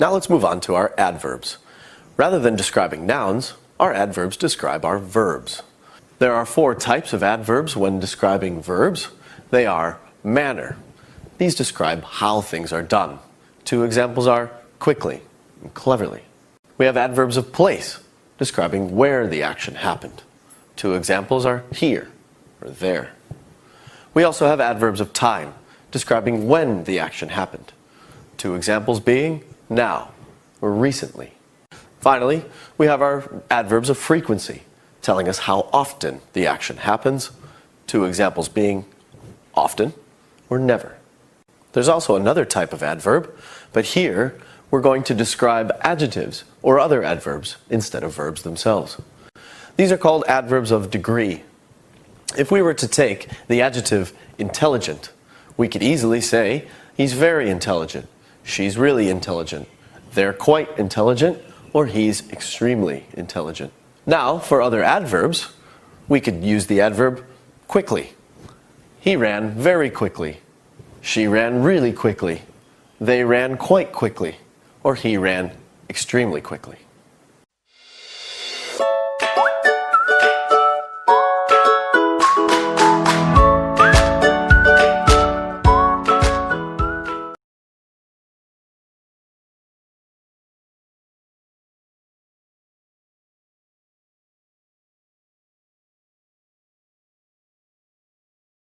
Now let's move on to our adverbs. Rather than describing nouns, our adverbs describe our verbs. There are 4 types of adverbs when describing verbs. They are manner. These describe how things are done. 2 examples are quickly and cleverly. We have adverbs of place, describing where the action happened. 2 examples are here or there. We also have adverbs of time, describing when the action happened. 2 examples being now or recently. Finally, we have our adverbs of frequency, telling us how often the action happens. 2 examples being often or never. There's also another type of adverb, but here we're going to describe adjectives or other adverbs instead of verbs themselves. These are called adverbs of degree. If we were to take the adjective intelligent, we could easily say he's very intelligent, she's really intelligent, they're quite intelligent, or he's extremely intelligent. Now, for other adverbs, we could use the adverb quickly. He ran very quickly. She ran really quickly. They ran quite quickly. Or he ran extremely quickly.